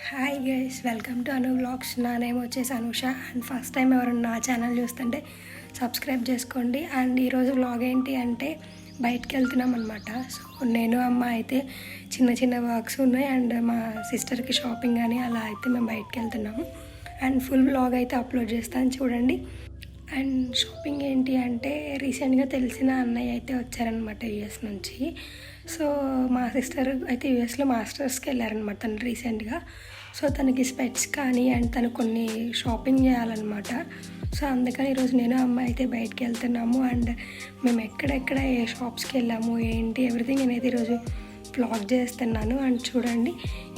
Hi guys, welcome to Anu vlogs. నా name వచ్చేసి Anusha. And first time ఎవరైనా నా ఛానల్ చూస్తుంటే సబ్స్క్రైబ్ చేసుకోండి. అండ్ ఈరోజు వ్లాగ్ ఏంటి అంటే బయటికి వెళ్తున్నాం అనమాట. సో నేను అమ్మ అయితే చిన్న చిన్న వర్క్స్ ఉన్నాయి అండ్ మా సిస్టర్కి షాపింగ్ అని అలా అయితే మేము బయటికి వెళ్తున్నాము. అండ్ ఫుల్ వ్లాగ్ అయితే అప్లోడ్ చేస్తాను చూడండి. అండ్ షాపింగ్ ఏంటి అంటే రీసెంట్గా తెలిసిన అన్నయ్య అయితే వచ్చారనమాట యూఎస్ నుంచి. సో మా సిస్టర్ అయితే యూఎస్లో మాస్టర్స్కి వెళ్ళారనమాట తను రీసెంట్గా. సో తనకి స్పెట్స్ కానీ అండ్ తను కొన్ని షాపింగ్ చేయాలన్నమాట. సో అందుకని ఈరోజు నేను అమ్మాయి అయితే బయటికి వెళ్తున్నాము. అండ్ మేము ఎక్కడెక్కడ ఏ షాప్స్కి వెళ్ళాము ఏంటి ఎవ్రీథింగ్ నేనైతే ఈరోజు వ్లాగ్ చేస్తున్నాను. అండ్ చూడండి,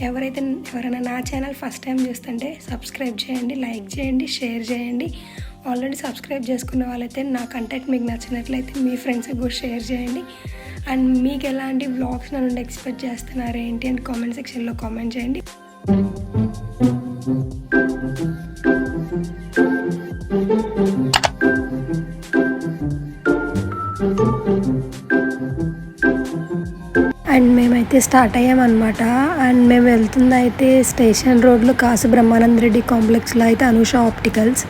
ఎవరైనా నా ఛానల్ ఫస్ట్ టైం చూస్తుంటే సబ్స్క్రైబ్ చేయండి, లైక్ చేయండి, షేర్ చేయండి. ఆల్రెడీ సబ్స్క్రైబ్ చేసుకున్న వాళ్ళైతే నా కంటెంట్ మీకు నచ్చినట్లయితే మీ ఫ్రెండ్స్కి కూడా షేర్ చేయండి. అండ్ మీకు ఎలాంటి వ్లాగ్స్ నా నుండి ఎక్స్పెక్ట్ చేస్తున్నారు ఏంటి అని కామెంట్ సెక్షన్లో కామెంట్ చేయండి. అండ్ మేమైతే స్టార్ట్ అయ్యామన్నమాట. అండ్ మేము వెళ్తుంది అయితే స్టేషన్ రోడ్లో కాసు బ్రహ్మానంద రెడ్డి కాంప్లెక్స్లో అయితే అనూష ఆప్టికల్స్.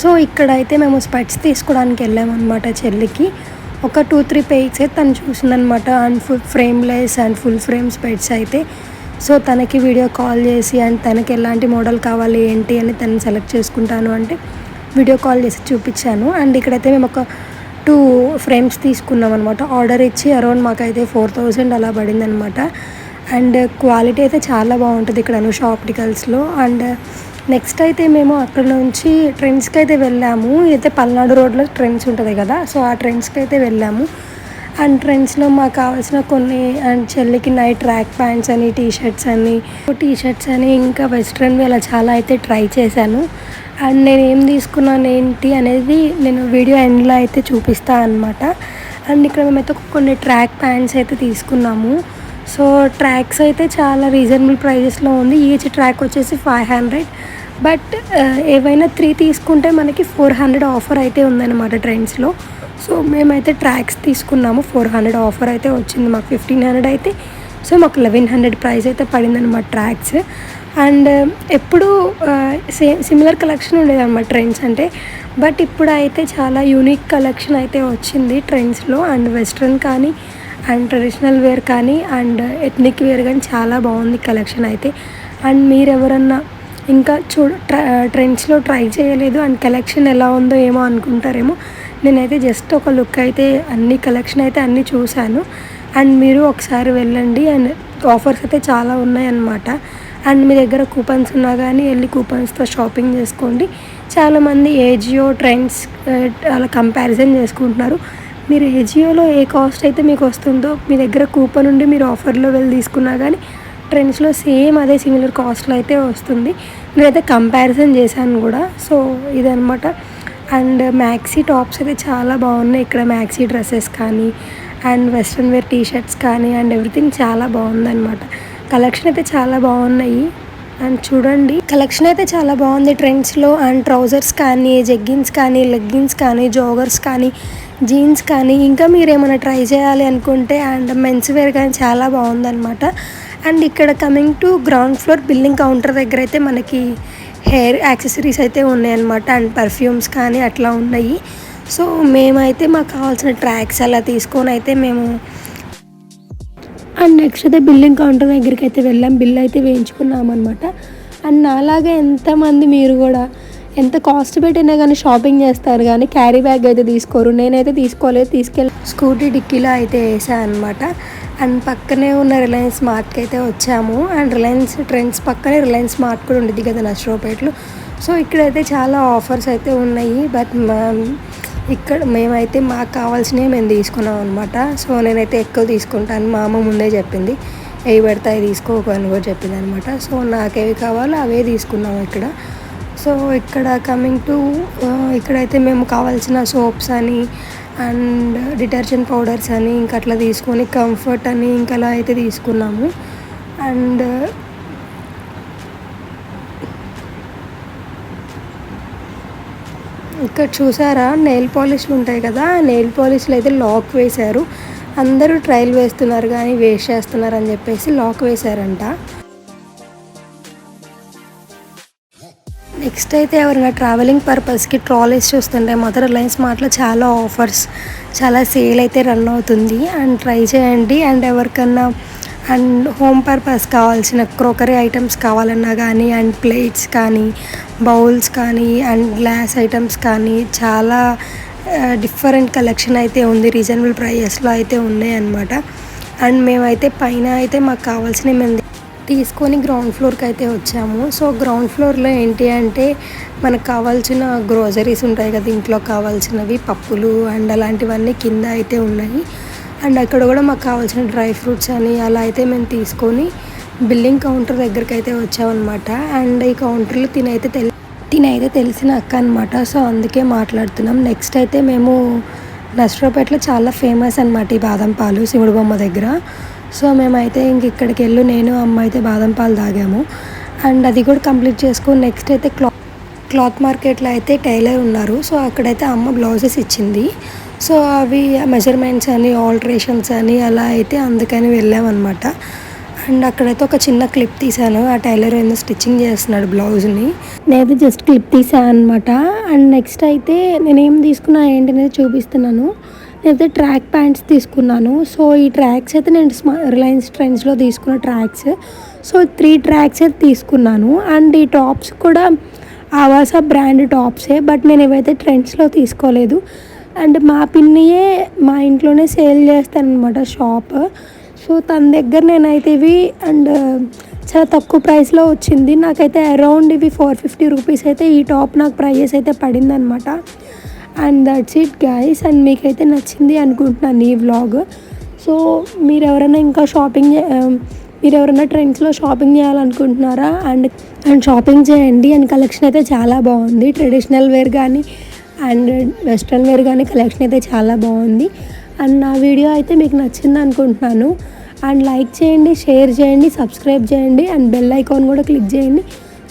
సో ఇక్కడైతే మేము స్పెట్స్ తీసుకోవడానికి వెళ్ళామన్నమాట. చెల్లికి ఒక 2-3 పెయిర్స్ అయితే తను చూసిందనమాట. And full frameless and full frame specs అయితే. సో తనకి వీడియో కాల్ చేసి అండ్ తనకి ఎలాంటి మోడల్ కావాలి ఏంటి అని తను సెలెక్ట్ చేసుకుంటాను అంటే వీడియో కాల్ చేసి చూపించాను. అండ్ ఇక్కడైతే మేము ఒక 2 ఫ్రేమ్స్ తీసుకున్నాం అనమాట. ఆర్డర్ ఇచ్చి అరౌండ్ మాకైతే 4000 అలా పడింది అనమాట. అండ్ క్వాలిటీ అయితే చాలా బాగుంటుంది ఇక్కడ అనూష ఆప్టికల్స్లో. అండ్ నెక్స్ట్ అయితే మేము అక్కడ నుంచి ట్రెండ్స్కి అయితే వెళ్ళాము. అయితే పల్నాడు రోడ్లో ట్రెండ్స్ ఉంటుంది కదా, సో ఆ ట్రెండ్స్కి అయితే వెళ్ళాము. అండ్ ట్రెండ్స్లో మాకు కావాల్సిన కొన్ని అండ్ చెల్లికి నైట్ ట్రాక్ ప్యాంట్స్ అని టీషర్ట్స్ అని ఇంకా వెస్ట్రన్ అలా చాలా అయితే ట్రై చేశాను. అండ్ నేను ఏం తీసుకున్నాను ఏంటి అనేది నేను వీడియో ఎండ్లో అయితే చూపిస్తాను అనమాట. అండ్ ఇక్కడ మేమైతే కొన్ని ట్రాక్ ప్యాంట్స్ అయితే తీసుకున్నాము. సో ట్రాక్స్ అయితే చాలా రీజనబుల్ ప్రైజెస్లో ఉంది. ఈచ్ ట్రాక్ వచ్చేసి 500. బట్ ఏవైనా 3 తీసుకుంటే మనకి 400 ఆఫర్ అయితే ఉందన్నమాట ట్రెండ్స్లో. సో మేమైతే ట్రాక్స్ తీసుకున్నాము. 400 ఆఫర్ అయితే వచ్చింది మాకు. 1500 అయితే సో మాకు 1100 ప్రైస్ అయితే పడిందన్నమాట ట్రాక్స్. అండ్ ఎప్పుడు సిమిలర్ కలెక్షన్ ఉండేదన్నమాట ట్రెండ్స్ అంటే. బట్ ఇప్పుడు అయితే చాలా యూనిక్ కలెక్షన్ అయితే వచ్చింది ట్రెండ్స్లో. అండ్ వెస్ట్రన్ కానీ అండ్ ట్రెడిషనల్ వేర్ కానీ అండ్ ఎథ్నిక్ వేర్ కానీ చాలా బాగుంది కలెక్షన్ అయితే. అండ్ మీరు ఎవరన్నా ఇంకా ట్రెండ్స్లో ట్రై చేయలేదు అండ్ కలెక్షన్ ఎలా ఉందో ఏమో అనుకుంటారేమో. నేనైతే జస్ట్ ఒక లుక్ అయితే అన్ని కలెక్షన్ అయితే అన్నీ చూశాను. అండ్ మీరు ఒకసారి వెళ్ళండి. అండ్ ఆఫర్స్ అయితే చాలా ఉన్నాయన్నమాట. అండ్ మీ దగ్గర కూపన్స్ ఉన్నా కానీ వెళ్ళి కూపన్స్తో షాపింగ్ చేసుకోండి. చాలామంది ఏజియో ట్రెండ్స్ అలా కంపారిజన్ చేసుకుంటున్నారు. మీరు ఏజియోలో ఏ కాస్ట్ అయితే మీకు వస్తుందో మీ దగ్గర కూపన్ ఉండి మీరు ఆఫర్లో వెళ్ళి తీసుకున్నా కానీ ట్రెండ్స్లో సేమ్ అదే సిమిలర్ కాస్ట్లో అయితే వస్తుంది. నేనైతే కంపారిజన్ చేశాను కూడా. సో ఇదనమాట. అండ్ మ్యాక్సీ టాప్స్ అయితే చాలా బాగున్నాయి ఇక్కడ. మ్యాక్సీ డ్రెస్సెస్ కానీ అండ్ వెస్ట్రన్ వేర్ టీషర్ట్స్ కానీ అండ్ ఎవ్రీథింగ్ చాలా బాగుందన్నమాట. కలెక్షన్ అయితే చాలా బాగున్నాయి. అండ్ చూడండి, కలెక్షన్ అయితే చాలా బాగుంది ట్రెండ్స్లో. అండ్ ట్రౌజర్స్ కానీ జెగ్గిన్స్ కానీ లెగ్గిన్స్ కానీ జోగర్స్ కానీ జీన్స్ కానీ ఇంకా మీరు ఏమైనా ట్రై చేయాలి అనుకుంటే అండ్ మెన్స్ వేర్ కానీ చాలా బాగుందన్నమాట. అండ్ ఇక్కడ coming to ground floor billing counter దగ్గర అయితే మనకి హెయిర్ యాక్సెసరీస్ అయితే ఉన్నాయన్నమాట. అండ్ పర్ఫ్యూమ్స్ కానీ అట్లా ఉన్నాయి. సో మేమైతే మాకు కావాల్సిన ట్రాక్స్ అలా తీసుకొని అయితే మేము అండ్ నెక్స్ట్ అయితే బిల్లింగ్ కౌంటర్ దగ్గరికి అయితే వెళ్ళాం. బిల్ అయితే వేయించుకున్నాం అనమాట. అండ్ నాలాగా ఎంతమంది మీరు కూడా ఎంత కాస్ట్ పెట్టినా కానీ షాపింగ్ చేస్తారు కానీ క్యారీ బ్యాగ్ అయితే తీసుకోరు. నేనైతే తీసుకోలేదు. తీసుకెళ్ళి స్కూటీ డిక్కీలో అయితే వేసాను అనమాట. అండ్ పక్కనే ఉన్న రిలయన్స్ మార్ట్కి అయితే వచ్చాము. అండ్ రిలయన్స్ ట్రెండ్స్ పక్కనే రిలయన్స్ మార్ట్ కూడా ఉండేది కదా నర్సరావుపేటలో. సో ఇక్కడైతే చాలా ఆఫర్స్ అయితే ఉన్నాయి. బట్ ఇక్కడ మేమైతే మాకు కావాల్సినవి మేము తీసుకున్నాం అనమాట. సో నేనైతే ఎక్కువ తీసుకుంటాను. మా అమ్మ ముందే చెప్పింది ఏవి పెడతాయి తీసుకోకు అని కూడా చెప్పింది అనమాట. సో నాకేవి కావాలో అవే తీసుకున్నాము ఇక్కడ. సో ఇక్కడ కమింగ్ టు ఇక్కడైతే మేము కావాల్సిన సోప్స్ అని అండ్ డిటర్జెంట్ పౌడర్స్ అని ఇంకా అట్లా తీసుకొని కంఫర్ట్ అని ఇంకా అలా అయితే తీసుకున్నాము. అండ్ ఇక్కడ చూసారా నెయిల్ పాలిష్లు ఉంటాయి కదా, నెయిల్ పాలిష్లు అయితే లాక్ వేశారు. అందరూ ట్రయల్ వేస్తున్నారు కానీ వేస్ట్ చేస్తున్నారు అని చెప్పేసి లాక్ వేశారంట. నెక్స్ట్ అయితే ఎవరైనా ట్రావెలింగ్ పర్పస్కి ట్రాలీస్ చూస్తుంటే మదర్ రిలయన్స్ మార్ట్లో చాలా ఆఫర్స్, చాలా సేల్ అయితే రన్ అవుతుంది. అండ్ ట్రై చేయండి. అండ్ ఎవరికన్నా అండ్ హోమ్ పర్పస్ కావాల్సిన క్రోకరీ ఐటమ్స్ కావాలన్నా కానీ, అండ్ ప్లేట్స్ కానీ, బౌల్స్ కానీ, అండ్ గ్లాస్ ఐటమ్స్ కానీ చాలా డిఫరెంట్ కలెక్షన్ అయితే ఉంది. రీజనబుల్ ప్రైజెస్లో అయితే ఉన్నాయి అన్నమాట. అండ్ మేమైతే పైన అయితే మాకు కావాల్సినవి మేము తీసుకొని గ్రౌండ్ ఫ్లోర్కి అయితే వచ్చాము. సో గ్రౌండ్ ఫ్లోర్లో ఏంటి అంటే మనకు కావాల్సిన గ్రోసరీస్ ఉంటాయి కదా, ఇంట్లో కావాల్సినవి పప్పులు అండ్ అలాంటివన్నీ కింద అయితే ఉన్నాయి. అండ్ అక్కడ కూడా మాకు కావాల్సిన డ్రై ఫ్రూట్స్ అని అలా అయితే మేము తీసుకొని బిల్లింగ్ కౌంటర్ దగ్గరికి అయితే వచ్చామన్నమాట. అండ్ ఈ కౌంటర్లో తినైతే తెలిసిన అక్క అనమాట. సో అందుకే మాట్లాడుతున్నాం. నెక్స్ట్ అయితే మేము నర్సరావుపేటలో చాలా ఫేమస్ అనమాట ఈ బాదం పాలు శివుడు బొమ్మ దగ్గర. సో మేమైతే ఇంక ఇక్కడికి వెళ్ళి నేను అమ్మ అయితే బాదం పాలు తాగాము. అండ్ అది కూడా కంప్లీట్ చేసుకొని నెక్స్ట్ అయితే క్లాత్ మార్కెట్లో అయితే టైలర్ ఉన్నారు. సో అక్కడైతే అమ్మ బ్లౌజెస్ ఇచ్చింది. సో అవి మెజర్మెంట్స్ అని ఆల్టరేషన్స్ అని అలా అయితే అందుకని వెళ్ళామన్నమాట. అండ్ అక్కడైతే ఒక చిన్న క్లిప్ తీసాను. ఆ టైలర్ ఏమో స్టిచ్చింగ్ చేస్తున్నాడు బ్లౌజ్ని, నేనైతే జస్ట్ క్లిప్ తీసాను అనమాట. అండ్ నెక్స్ట్ అయితే నేనేం తీసుకున్నా ఏంటి అనేది చూపిస్తున్నాను. నేనైతే ట్రాక్ ప్యాంట్స్ తీసుకున్నాను. సో ఈ ట్రాక్స్ అయితే నేను రిలయన్స్ ట్రెండ్స్లో తీసుకున్న ట్రాక్స్. సో 3 ట్రాక్స్ అయితే తీసుకున్నాను. అండ్ ఈ టాప్స్ కూడా ఆవాస బ్రాండ్ టాప్సే, బట్ నేను ఇవైతే ట్రెండ్స్లో తీసుకోలేదు. అండ్ మా పిన్నియే మా ఇంట్లోనే సేల్ చేస్తానన్నమాట షాప్. సో తన దగ్గర నేనైతే ఇవి అండ్ చాలా తక్కువ ప్రైస్లో వచ్చింది. నాకైతే అరౌండ్ ఇవి 450 రూపీస్ అయితే ఈ టాప్ నాకు ప్రైస్ అయితే పడిందనమాట. And that's it guys. And మీకైతే నచ్చింది అనుకుంటున్నాను ఈ వ్లాగ్. సో మీరు ఎవరైనా ట్రెండ్స్లో షాపింగ్ చేయాలనుకుంటున్నారా? అండ్ షాపింగ్ చేయండి. అండ్ కలెక్షన్ అయితే చాలా బాగుంది. ట్రెడిషనల్ వేర్ కానీ అండ్ వెస్ట్రన్ వేర్ కానీ కలెక్షన్ అయితే చాలా బాగుంది. అండ్ నా వీడియో అయితే మీకు నచ్చింది అనుకుంటున్నాను. అండ్ లైక్ చేయండి, షేర్ చేయండి, సబ్స్క్రైబ్ చేయండి, అండ్ బెల్ ఐకాన్ కూడా క్లిక్ చేయండి.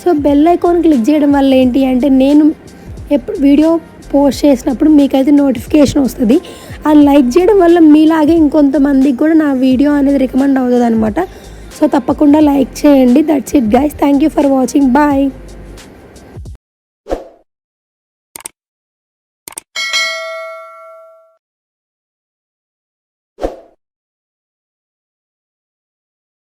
సో బెల్ ఐకాన్ క్లిక్ చేయడం వల్ల ఏంటి అంటే నేను ఎప్పుడు వీడియో పోస్ట్ చేసినప్పుడు మీకైతే నోటిఫికేషన్ వస్తుంది. అండ్ లైక్ చేయడం వల్ల మీలాగే ఇంకొంతమందికి కూడా నా వీడియో అనేది రికమెండ్ అవుతుంది అనమాట. సో తప్పకుండా లైక్ చేయండి. That's it guys. Thank you for watching. Bye.